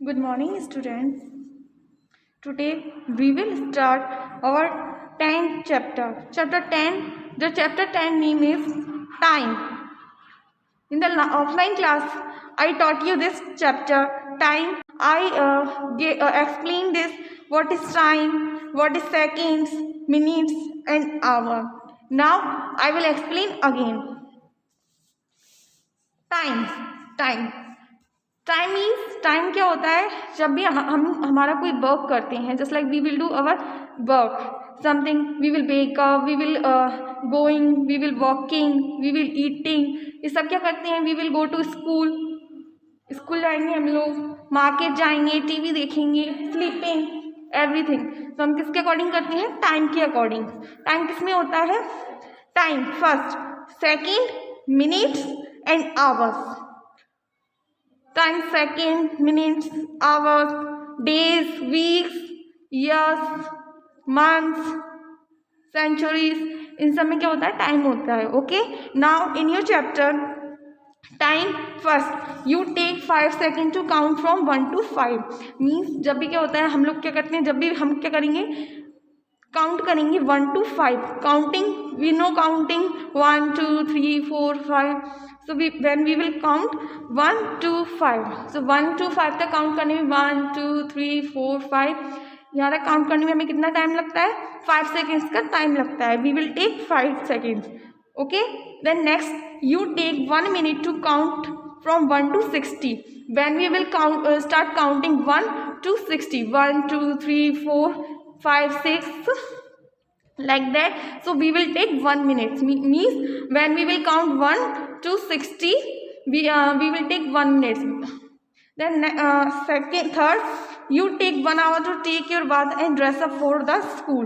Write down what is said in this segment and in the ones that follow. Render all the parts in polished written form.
Good morning, students. Today we will start our 10th chapter. Chapter 10. The chapter 10 name is Time. In the offline class, I taught you this chapter, Time. I explained this, what is time, what is seconds, minutes and hour. Now I will explain again. Time. Time. Time means time क्या होता है, जब भी हम हमारा कोई work करते हैं, just like we will do our work something, we will wake up, we will going, we will walking, we will eating, ये सब क्या करते हैं, we will go to school, school जाएंगे हम लोग, मार्केट जाएंगे, टीवी देखेंगे, स्लीपिंग, एवरीथिंग। तो हम किसके अकॉर्डिंग करते हैं, टाइम के अकॉर्डिंग। टाइम किस में होता है, time first, second, minutes and hours. Time second, minutes, hours, days, weeks, years, months, centuries, इन सब में क्या होता है, टाइम होता है। Okay, now in your chapter time first you take 5 second to count from 1 to 5। Means जब भी क्या होता है, हम लोग क्या करते हैं, जब भी हम क्या करेंगे, काउंट करेंगे 1 to 5। Counting, we know counting 1 2 3 4 5। So when we will count 1 to 5, so 1 to 5 तक काउंट करने में 1 2 3 4 5, यहाँ तक काउंट करने में हमें कितना टाइम लगता है, 5 सेकेंड्स का टाइम लगता है। We will take 5 seconds. Okay, then next you take 1 minute to count from 1 to 60। when we will count start counting 1 to 60, 1 2 3 4 5 6 like that, so we will take 1 minute, means when we will count 1 to 60 we will take 1 minute। then second, third, you take 1 hour to take your bath and dress up for the school।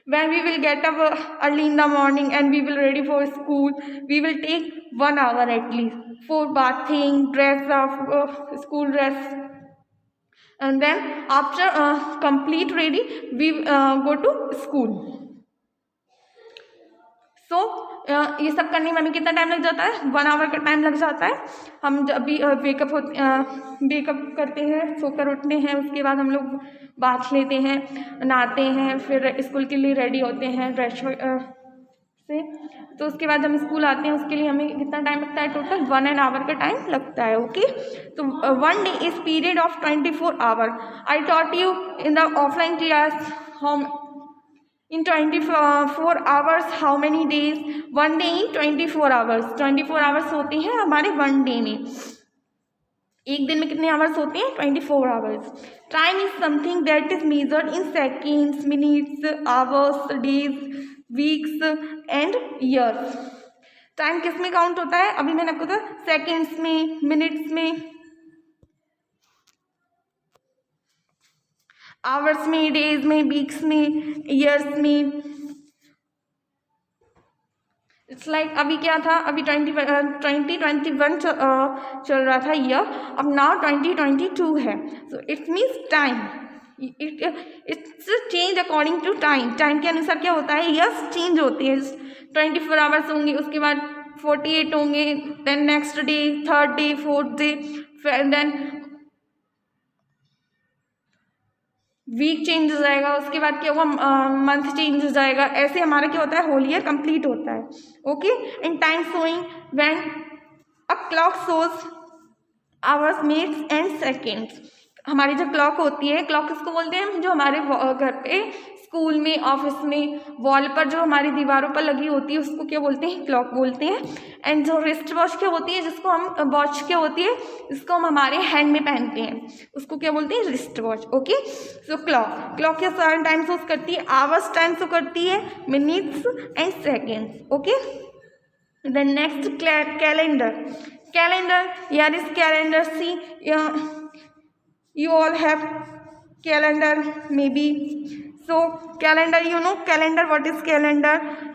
when we will get up early in the morning and we will ready for school, we will take 1 hour at least for bathing, dress up, school dress, and then after complete ready we go to school। सो ये सब करने में हमें कितना time लग जाता है, 1 hour का टाइम लग जाता है। हम जब भी वेकअप करते हैं, सोकर उठते हैं, उसके बाद हम लोग बाथ लेते हैं, नहाते हैं, फिर स्कूल के लिए रेडी होते हैं फ्रेश से, तो उसके बाद हम स्कूल आते हैं, उसके लिए हमें कितना टाइम लगता है, टोटल 1 hour का टाइम लगता है। ओके, तो 1 day is period of 24 hour। I taught you in the offline class home in 24 hours how many days, 1 day in 24 hours। 24 hours होते हैं हमारे 1 day में। एक दिन में कितने आवर्स होते हैं, 24 hours। Time is something that is measured in seconds, minutes, hours, days, weeks and years. Time किस में काउंट होता है, अभी मैंने आपको बताया, सेकेंड्स में, मिनट्स में, आवर्स में, डेज में, वीक्स में, ईयर्स में। इट्स लाइक अभी क्या था, अभी 2021 चल रहा था ईयर, अब नाउ 2022 है। So it means time, it's change according to time. Time के अनुसार क्या होता है, ईयर्स चेंज होते हैं। 24 आवर्स होंगे, उसके बाद 48 होंगे, then next day, third day, fourth day, then week change हो जाएगा, उसके बाद क्या होगा, मंथ चेंज हो जाएगा। ऐसे हमारा क्या होता है, होल ईयर कंप्लीट होता है। Okay, in time showing when a clock shows hours, minutes and seconds. हमारी जो क्लॉक होती है, क्लॉक किसको बोलते हैं, जो हमारे घर पे, स्कूल में, ऑफिस में, वॉल पर जो हमारी दीवारों पर लगी होती है, उसको क्या बोलते हैं, क्लॉक बोलते हैं। एंड जो रिस्ट वॉच क्या होती है, जिसको हम वॉच क्या होती है, जिसको हम हमारे हैंड में पहनते हैं, उसको क्या बोलते हैं, wrist watch. Okay, so clock क्या सारे टाइम शो करती है, आवर्स टाइम शो करती है, minutes and seconds. Okay, then next calendar. Calendar, यार इस calendar see, you all have calendar maybe। so calendar, you know calendar, what is calendar?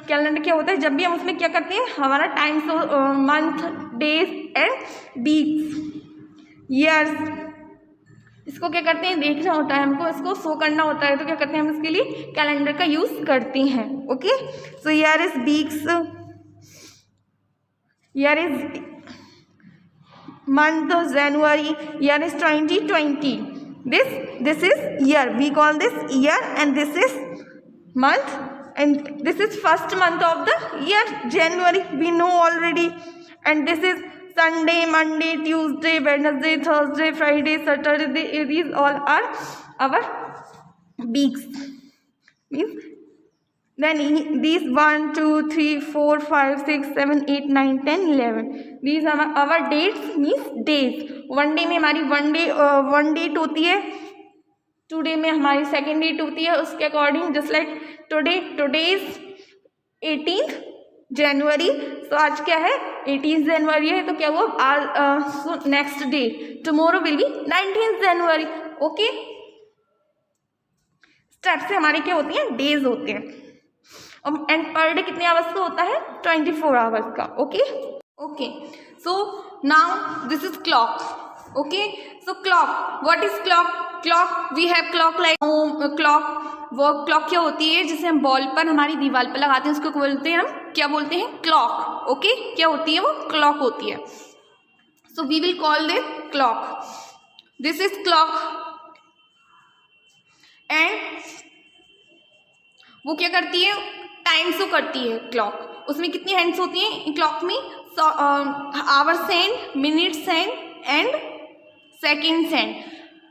calendar क्या होता है, जब भी हम उसमें क्या करते हैं, हमारा time show, month, days and weeks, years, इसको क्या करते हैं, देखना होता है हमको, इसको शो करना होता है, तो क्या करते हैं हम इसके लिए कैलेंडर का यूज करते हैं। Okay, so year is weeks, year is month of January, year is 2020. This is year, we call this year, and this is month, and this is first month of the year, January, we know already. And this is Sunday, Monday, Tuesday, Wednesday, Thursday, Friday, Saturday. These all are our weeks. Means then these 1 2 3 4 5 6 7 8 9 10 11, these are our dates, means days. One day में हमारी one date होती है, to day में हमारी second date होती है, उसके according just like today is 18 जनवरी, तो आज क्या है 18 जनवरी है, तो क्या हुआ next day tomorrow will be 19 January. Okay, step से हमारी क्या होती हैं, डेज होते हैं. एंड पर डे कितने आवर्स का होता है, 24 आवर्स का. Okay, so now this is clock. Okay, so clock, what is clock? Clock, we have clock like clock. वो क्लॉक क्या होती है, जिसे हम बॉल पर, हमारी दीवार पर लगाते हैं, उसको बोलते हैं, हम क्या बोलते हैं, क्लॉक. ओके, क्या होती है वो, क्लॉक होती है. So we will call this clock. This is clock. And वो क्या करती है, टाइम शो करती है क्लॉक. उसमें कितनी हैंड्स होती हैं क्लॉक में, hours hand, minutes hand and seconds hand.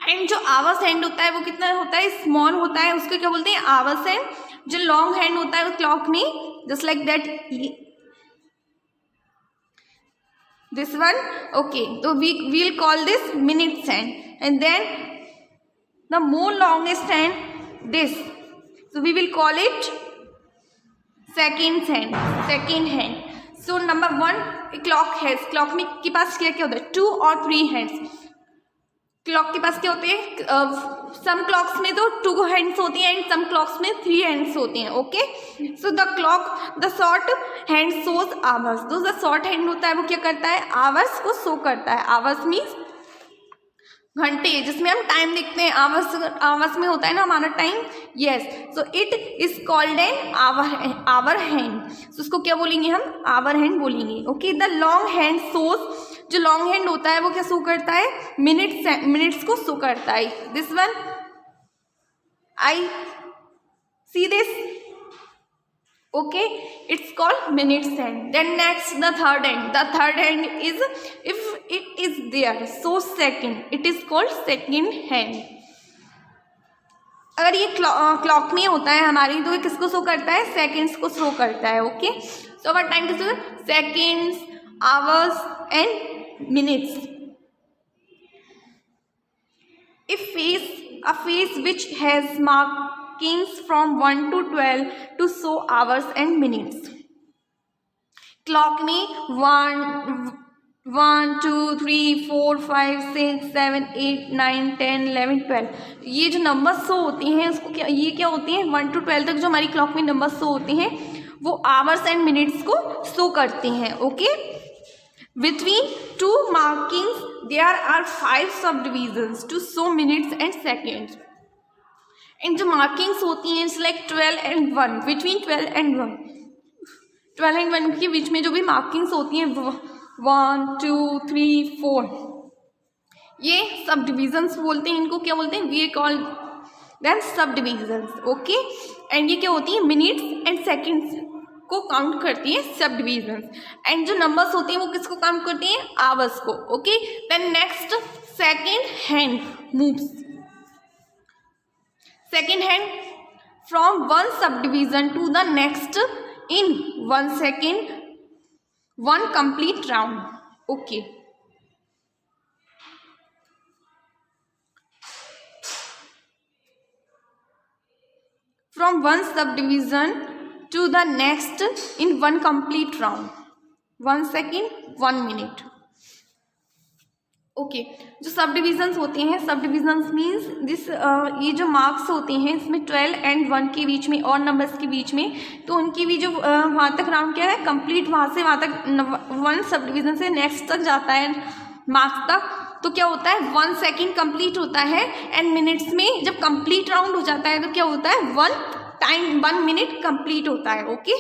And जो आवर्स हैंड होता है वो कितना होता है, स्मॉल होता है, उसको क्या बोलते हैं, आवर्स हैंड. जो लॉन्ग हैंड होता है क्लॉक में, just like that, this one. Okay, तो we will call this minutes hand. And then the more longest hand, this, so we will call it second hand. So number 1, clock has, clock में के पास क्या क्या होता है, 2 और 3 hands. Clock के पास क्या होते हैं, सम क्लॉक्स में तो 2 हैंड्स होती हैं एंड सम क्लॉक्स में 3 हैंड्स होती हैं. Okay, so the clock, the short hand shows hours. तो द शॉर्ट हैंड होता है वो क्या करता है, आवर्स को शो करता है. आवर्स मीन्स घंटे, जिसमें हम टाइम देखते हैं. आवर्स में होता है ना हमारा time. Yes, so it is called an hour hand. So उसको क्या बोलेंगे हम, आवर हैंड बोलेंगे. Okay, the long hand shows, जो लॉन्ग हैंड होता है वो क्या शो करता है, मिनट्स को शो करता है. This one, I see this. Okay, it's called minutes hand. Then next, the third hand. The third hand is, if it is there, so second, it is called second hand. अगर ये clock में होता है हमारी, तो ये किसको show करता है, सेकेंड्स को शो करता है. ओके, सो अवर टाइम किस, seconds, hours and minutes. A face which has markings from 1 to 12 to show hours and minutes. Clock में 1 2 3 4 5 6 7 8 9 10 11 12, ये जो नंबर शो होती हैं उसको क्या, ये क्या होती हैं, 1 to 12 तक जो हमारी क्लॉक में नंबर शो होते हैं वो आवर्स एंड मिनट्स को शो करते हैं. Okay, between 2 markings there are 5 subdivisions to show minutes and seconds. and जो markings होती हैं it's like 12 and 1, between 12 and 1, 12 and 1 के बीच में जो भी markings होती हैं 1 2 3 4, ये subdivisions बोलते हैं. इनको क्या बोलते हैं, we call them subdivisions. Okay, and ये क्या होती है, minutes and seconds को काउंट करती है सब डिविजन. एंड जो नंबर्स होती हैं वो किसको काउंट करती हैं, आवर्स को. Okay, then next, second hand moves. Second hand from one subdivision to the next in 1 second, 1 complete round. Okay, from one subdivision to the next in 1 complete round, 1 second 1 minute. Okay, जो सब divisions होते हैं, सब divisions means this, ये जो marks होते हैं इसमें 12 and 1 के बीच में और नंबर्स के बीच में, तो उनकी भी जो वहाँ तक राउंड क्या है, कंप्लीट, वहाँ से वहाँ तक 1 सब डिविजन से नेक्स्ट तक जाता है मार्क्स तक, तो क्या होता है 1 second कंप्लीट होता है. एंड मिनट्स में जब कंप्लीट राउंड हो जाता है तो क्या होता है 1 minute कंप्लीट होता है. Okay,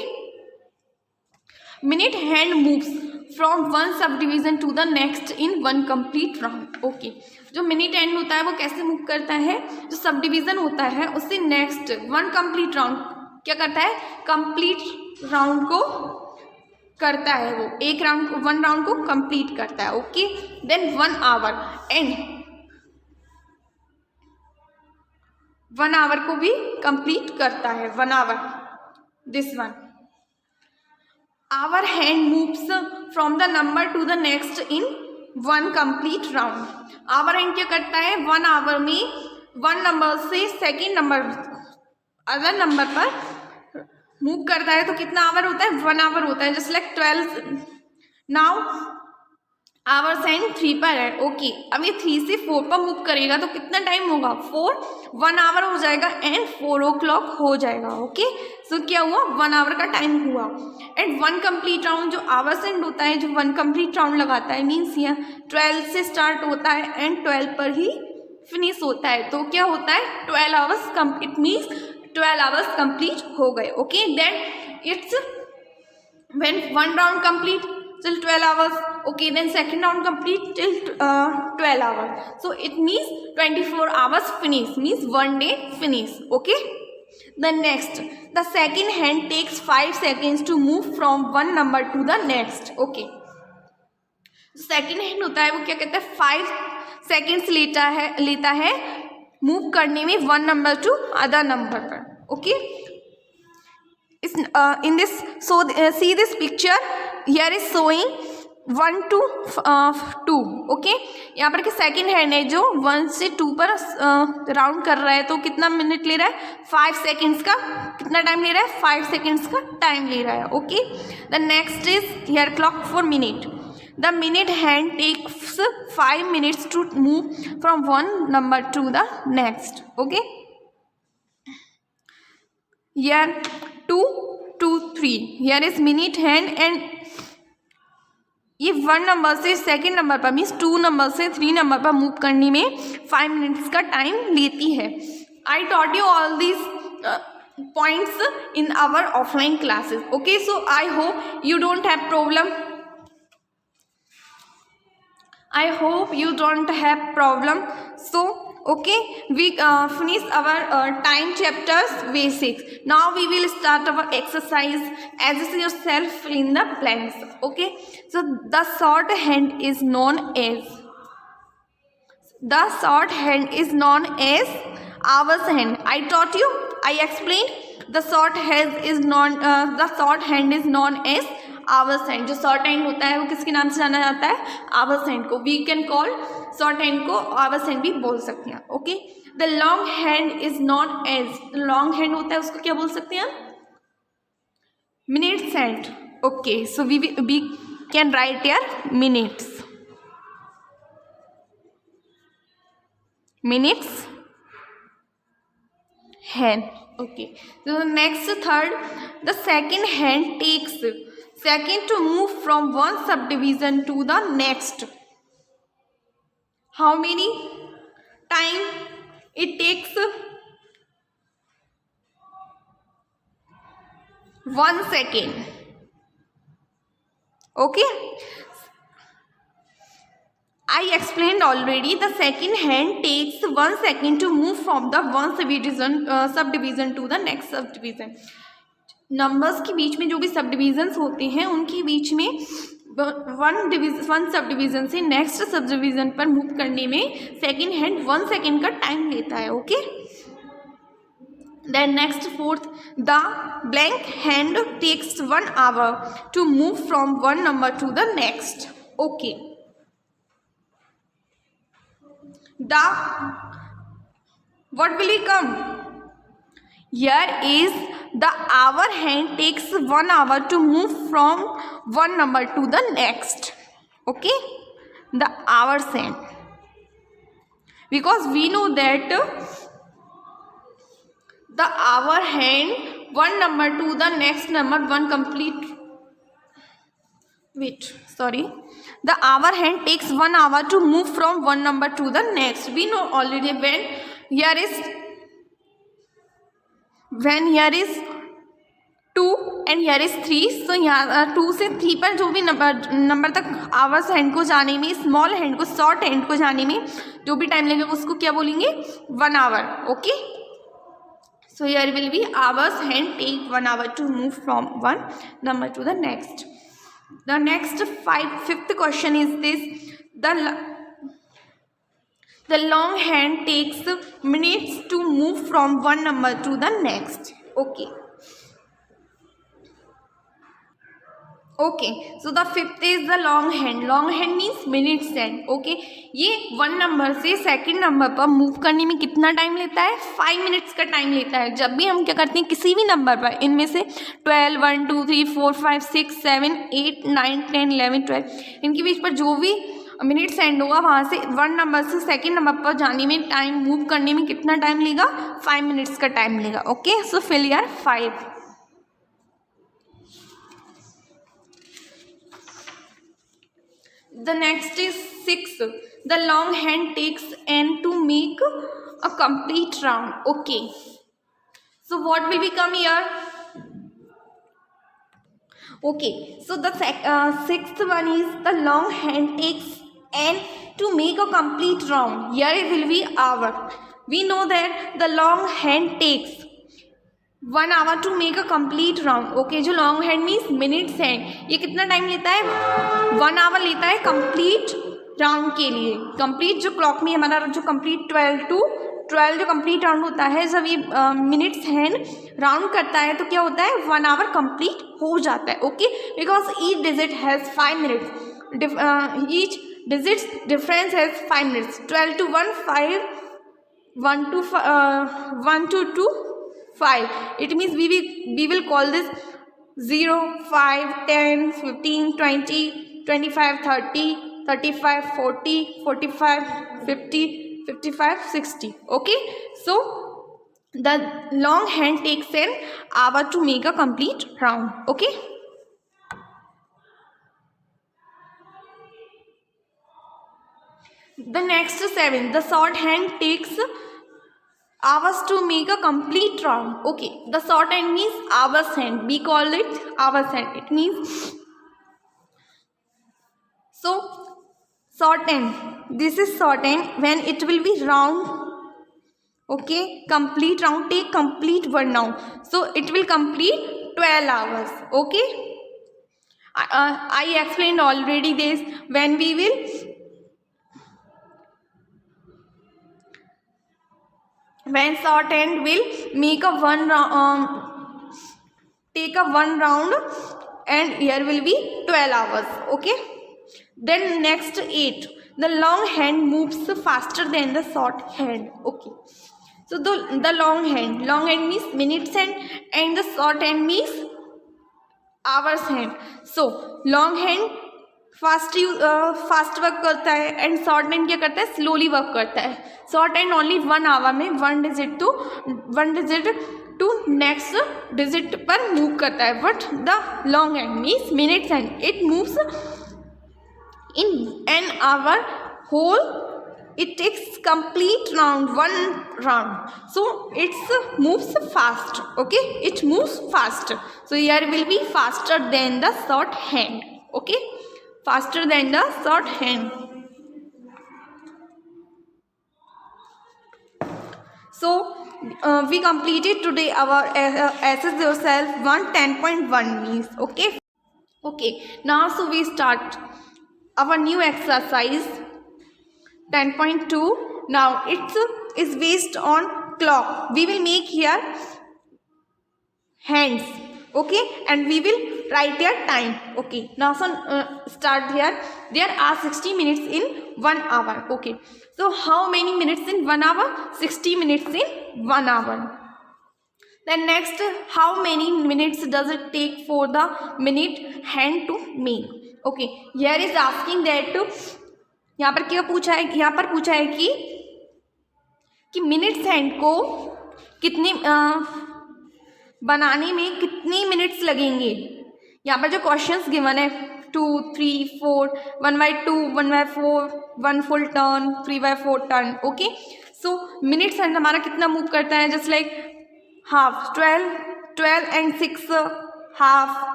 minute hand moves from one subdivision to the next in one complete round. Okay, जो मिनिट हैंड होता है वो कैसे मूव करता है, जो सब डिवीजन होता है उससे नेक्स्ट वन कंप्लीट राउंड क्या करता है, कंप्लीट राउंड को करता है, वो एक राउंड को, वन राउंड को कंप्लीट करता है। Okay, then 1 hour and 1 hour को भी कंप्लीट करता है, 1 hour, this one. Hour hand moves from the number to the next in one complete round. Hour hand क्या करता है, 1 आवर में 1 नंबर से सेकेंड नंबर अदर नंबर पर मूव करता है। तो कितना आवर होता है, 1 आवर होता है, just like 12। Now hours hand 3 पर है। ओके, अब ये 3 से 4 पर मूव करेगा तो कितना टाइम होगा, 4, 1 आवर हो जाएगा एंड 4 o'clock हो जाएगा। ओके, सो क्या हुआ, 1 आवर का टाइम हुआ। एंड 1 कंप्लीट राउंड, जो आवर्स एंड होता है, जो 1 कंप्लीट राउंड लगाता है, मीन्स यहाँ 12 से स्टार्ट होता है एंड 12 पर ही फिनिश होता है। तो क्या होता है, 12 hours it means 12 hours complete हो गए। Okay, then it's when 1 round complete till 12 hours. Okay, then second round complete till 12 hours. So it means 24 hours finish, means 1 day finish. Okay, the next, the second hand takes 5 seconds to move from one number to the next. Okay, second hand होता है वो क्या कहता है, 5 seconds लेता है move करने में one number to other number पर। Okay, in this, so see this picture here is showing 1 to 2। Okay, यहाँ पर कि सेकेंड हैंड है जो 1 से 2 पर राउंड कर रहा है, तो कितना मिनट ले रहा है, 5 सेकेंड्स का, कितना टाइम ले रहा है, 5 सेकेंड्स का टाइम ले रहा है। Okay, the next is here clock for minute. The minute hand takes 5 minutes to move from one number to the next. Okay, here 2 to 3, here is minute hand and ये 1 number से second number पर means 2 number से 3 number पर move करने में 5 minutes का time लेती है। I taught you all this points in our offline classes. Okay, so I hope you don't have problem, I hope you don't have problem. So okay, we finish our time chapters basics. Now we will start our exercise. As yourself fill in the blanks. Okay, so the short hand is known as hours hand. I taught you, I explained the short hand is known as hours hand. जो short hand होता है वो किसके नाम से जाना जाता है, आवर्स हैंड को। We can call short hand को आवर्स हैंड भी बोल सकते हैं। Okay, the long hand is known as, long hand होता है उसको क्या बोल सकते हैं, minutes hand. Okay, so we can write here minutes hand. Okay, so next third, the second hand takes second to move from one subdivision to the next. How many time it takes? 1 second. Okay, I explained already. The second hand takes 1 second to move from the one subdivision to the next subdivision. Numbers के बीच में जो भी सब divisions होते हैं उनके बीच में one sub division से नेक्स्ट सब डिवीजन पर मूव करने में सेकेंड हैंड 1 सेकेंड का टाइम लेता है। Okay, then next fourth, the blank hand takes 1 hour to move from one number to the next. Okay, the what will come, here is the hour hand takes 1 hour to move from one number to the next. Okay, the hours hand, because we know that the hour hand one number to the next number, one complete, wait, sorry, the hour hand takes 1 hour to move from one number to the next. We know already when here is 2 and here is 3. सो यहाँ 2 से 3 पर जो भी number तक hours hand को जाने में, small hand को, शॉर्ट हैंड को जाने में जो भी टाइम लगेगा उसको क्या बोलेंगे? 1 hour. Okay, so here will be hours hand take 1 hour to move from one number to the next. The next fifth question is this. The long hand takes minutes to move from one number to the next. Okay. Okay. So the fifth is the long hand. Long hand means minutes hand. Okay. ये 1 number से second number पर move करने में कितना time लेता है? 5 minutes का time लेता है. जब भी हम क्या करते हैं किसी भी नंबर पर, इनमें से 12, 1, 2, 3, 4, 5, 6, 7, 8, 9, 10, 11, 12 इनके बीच पर जो भी मिनट्स एंड होगा वहाँ से 1 नंबर से सेकंड नंबर पर जाने में टाइम, मूव करने में कितना टाइम लेगा? 5 मिनट्स का टाइम लेगा. Okay, so fill your 5. The next is 6. The long hand takes n to make a complete round. Okay, so what will become here? Okay, so the sixth one is the long hand takes n to make a complete round. Here it will be hour. We know that the long hand takes 1 hour to make a complete round. Okay, जो long hand means minutes hand, ये कितना time लेता है? 1 hour लेता है complete round के लिए. complete जो clock में हमारा जो complete 12 to 12 जो complete round होता है, जब ये minutes hand round करता है तो क्या होता है? 1 hour complete हो जाता है. Okay, because each digit has 5 minutes. Each digits difference has 5 minutes. 12 to 1, 5. 1 to 2, 5. It means we will call this 0, 5, 10, 15, 20, 25, 30, 35, 40, 45, 50, 55, 60. Okay, so the long hand takes an hour to make a complete round. Okay. The next 7, the short hand takes hours to make a complete round. Okay, the short hand means hours hand. We call it hours hand. It means, so short hand. This is short hand when it will be round. Okay, complete round, take complete 1 round. So it will complete 12 hours. Okay, I explained already this. When short hand will make a 1 round, take a 1 round, and here will be 12 hours. Okay, then next 8, the long hand moves faster than the short hand. Okay, so the long hand means minutes hand and the short hand means hours hand. So long hand fast work करता है and short hand क्या करता है? Slowly work करता है. Short hand only 1 hour में 1 digit to next digit पर move करता है. But the long hand means minutes hand, it moves in an hour whole. It takes complete round, 1 round. So it moves fast. Okay, it moves fast. So here will be faster than the short hand. Okay, faster than the short hand. So we completed today our assess yourself 110.1 means. Okay, now so we start our new exercise 10.2. Now it is based on clock. We will make here hands. Okay, and we will write their time. Okay, now so start here. There are 60 minutes in 1 hour. Okay, so how many minutes in 1 hour? 60 minutes in 1 hour. Then next, how many minutes does it take for the minute hand to make? Okay, here is asking that यहाँ पर क्या पूछा है? यहाँ पर पूछा है कि मिनट्स हैंड को कितने बनाने में कितने मिनट्स लगेंगे. यहाँ पर जो क्वेश्चंस गिवन है 2, 3, 4, 1/2, 1/4, 1 full turn, 3/4 turn. Okay, so minutes hand हमारा कितना मूव करता है? Just like half, 12 and 6 half,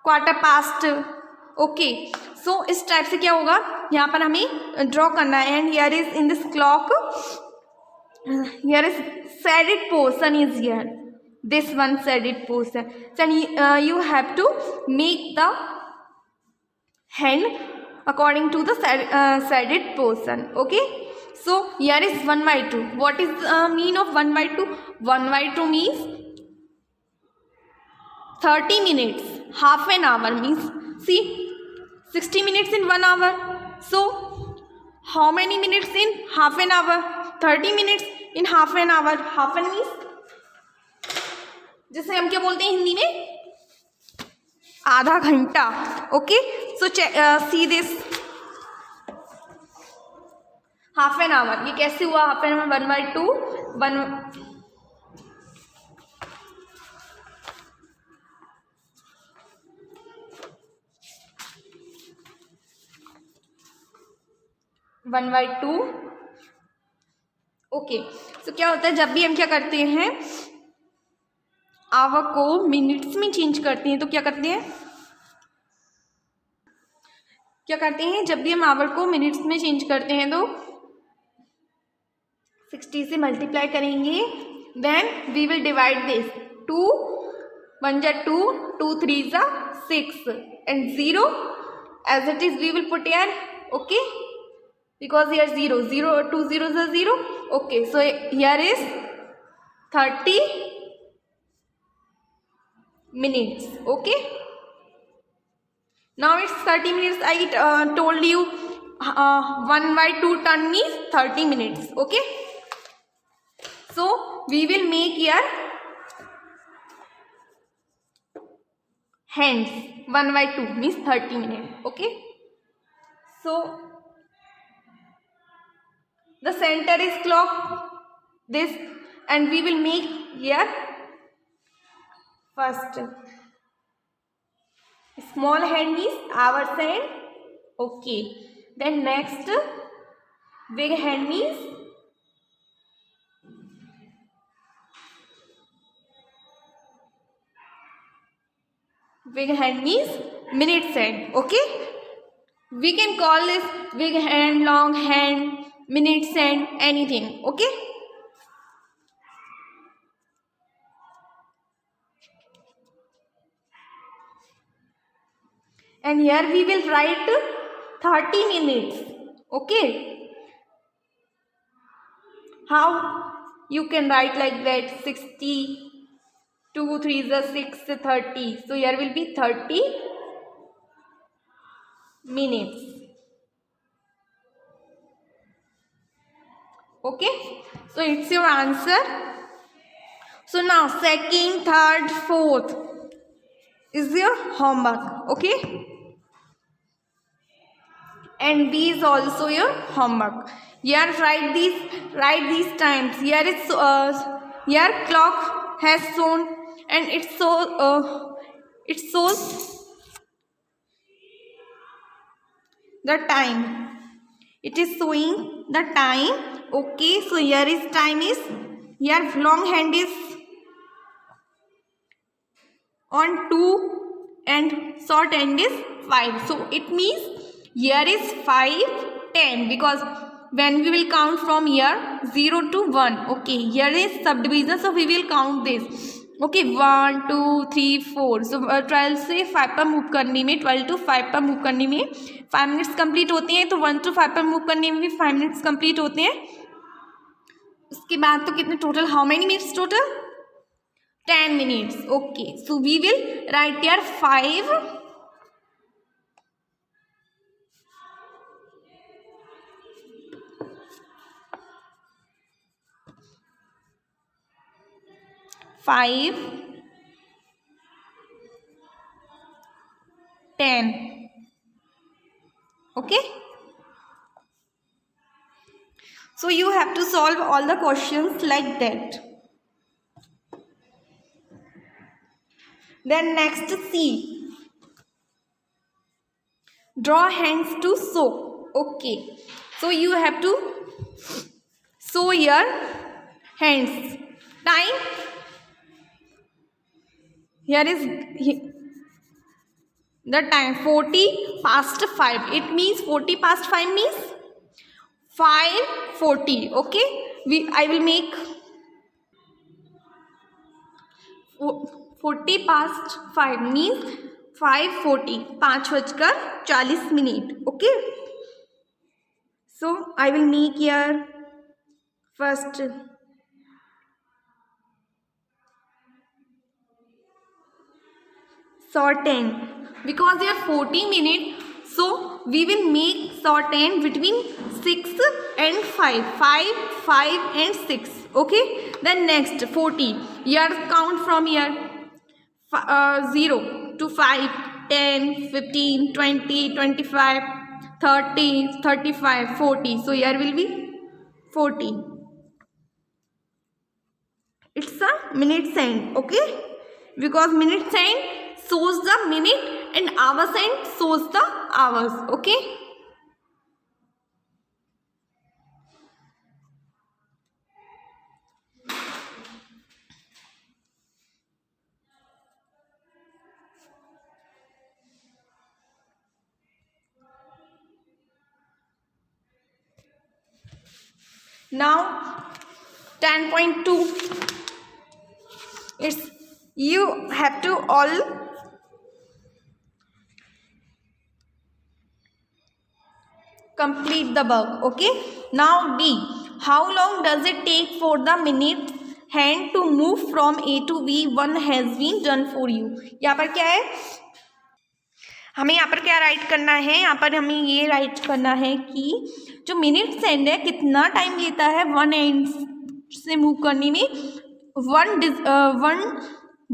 quarter past. Okay, so इस टाइप से क्या होगा, यहाँ पर हमें ड्रॉ करना है। And here is in this clock, here is shaded portion is here, this one shaded portion. Then you have to make the hand according to the shaded portion. Okay, so here is 1/2. What is the mean of 1/2? 1/2 means 30 minutes. Half an hour means, see, 60 minutes in 1 hour. So how many minutes in half an hour? 30 minutes in half an hour. Half an means, जिसे हम क्या बोलते हैं हिंदी में, आधा घंटा। Okay, so see this half an hour, ये कैसे हुआ हाफ एन आवर? 1/2 1/2। ओके, सो क्या होता है जब भी हम क्या करते हैं, आवर को मिनट्स में चेंज करते हैं, तो क्या करते हैं, जब भी हम आवर को मिनट्स में चेंज करते हैं तो 60 से मल्टीप्लाई करेंगे, then we will divide this, 2 1 जा 2, 2 3 जा 6 and 0 as it is we will put here. Okay, because here 0 0 2 0 is 0. Okay, so here is 30 minutes. Okay, now it's 30 minutes. I told you 1/2 turn means 30 minutes. Okay, so we will make here hands. 1/2 means 30 minutes. Okay, so the center is clock this, and we will make here first small hand is hours hand. Okay, then next big hand is minutes hand. Okay, we can call this big hand, long hand, minutes hand, anything. Okay, and here we will write 30 minutes. Okay, how you can write like that, 60, 2 3 is 6, 30. So here will be 30 minutes. Okay, so it's your answer. So now second, third, fourth is your homework. Okay, and B is also your homework. Here write these times. Here is here clock has shown, and it shows the time. It is showing the time. Okay, so here is time is, here long hand is on 2 and short hand is 5. So it means here is 5 10, because when we will count from here 0 to 1. Okay, here is subdivision, so we will count this. Okay 1 2 3 4. सो 12 से 5 पर move करने में, 12 to 5 पर move करने में 5 minutes complete होते हैं, तो 1 to 5 पर मूव करने में भी 5 मिनट्स कंप्लीट होते हैं. उसके बाद तो कितने total, how many minutes total, 10 minutes. Okay, so we will write here 5 5 10. Okay, so you have to solve all the questions like that. Then next, C, draw hands to sew. Okay, so you have to sew your hands. Time, here is the time 40 past 5. It means 40 past 5 means 5:40. Okay, I will make 40 past 5 means 5:40, 5:40. Okay, so I will make here first shorten, because they are 40 minutes, so we will make shorten between 6 and 5, 5 and 6. Okay, then next 40, here count from here 0 to 5, 10, 15, 20, 25, 30, 35, 40. So here will be 40. It's a minute sign. Okay, because minute sign shows the minute and hour sign shows the hours. Okay, now 10.2, it's you have to all complete the work. Okay, now D, how long does it take for the minute hand to move from A to B? One has been done for you. यहाँ पर क्या है, हमें यहाँ पर क्या right करना है, यहाँ पर हमें ये राइट करना है कि जो मिनट सेंड है कितना टाइम लेता है वन एंड से मूव करने में, वन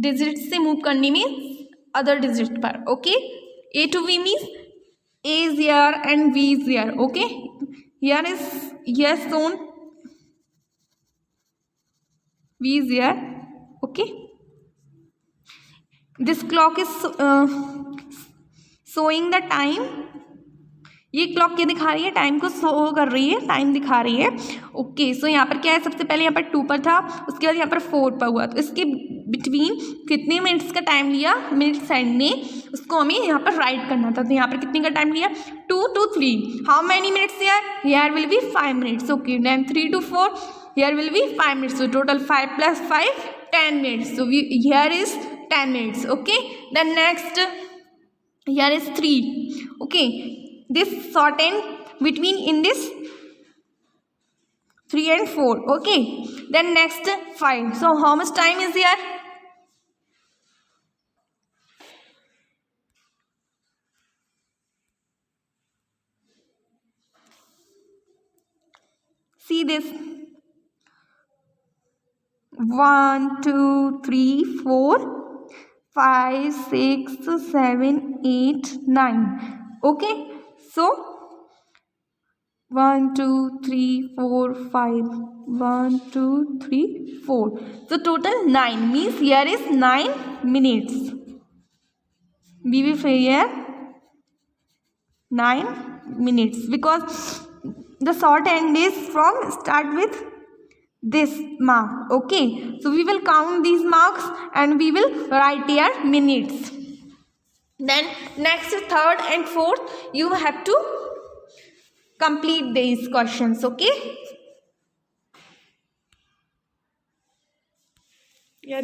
डिजिट से मूव करने में अदर डिजिट पर. Okay, A to B means A is here and B is here. Okay, here is yes shown, B is here. Okay, this clock is showing the time. ये clock क्या दिखा रही है, time को show कर रही है, टाइम दिखा रही है. ओके, सो यहाँ पर क्या है, सबसे पहले यहाँ पर 2 पर था, उसके बाद यहाँ पर 4 पर हुआ, तो इसके बिटवीन कितने मिनट्स का टाइम लिया मिनट सेंड ने, उसको हमें यहाँ पर राइट करना था. तो यहाँ पर कितने का टाइम लिया, 2 to 3. How many minutes here, here will be 5 minutes. Okay, then 3 to 4, here will be 5 minutes. So total 5 + 5 10 minutes. So here is 10 minutes. Okay, then next here is 3. Okay, this shorten between in this 3 and 4. Okay, then next 5. So how much time is here, see this 1 2 3 4 5 6 7 8 9. Okay, so 1 2 3 4 5, 1 2 3 4. So total 9 means here is 9 minutes. We will say here 9 minutes because the short end is from start with this mark. Okay, so we will count these marks and we will write here minutes. Then next third and fourth you have to complete these questions. Okay, yeah.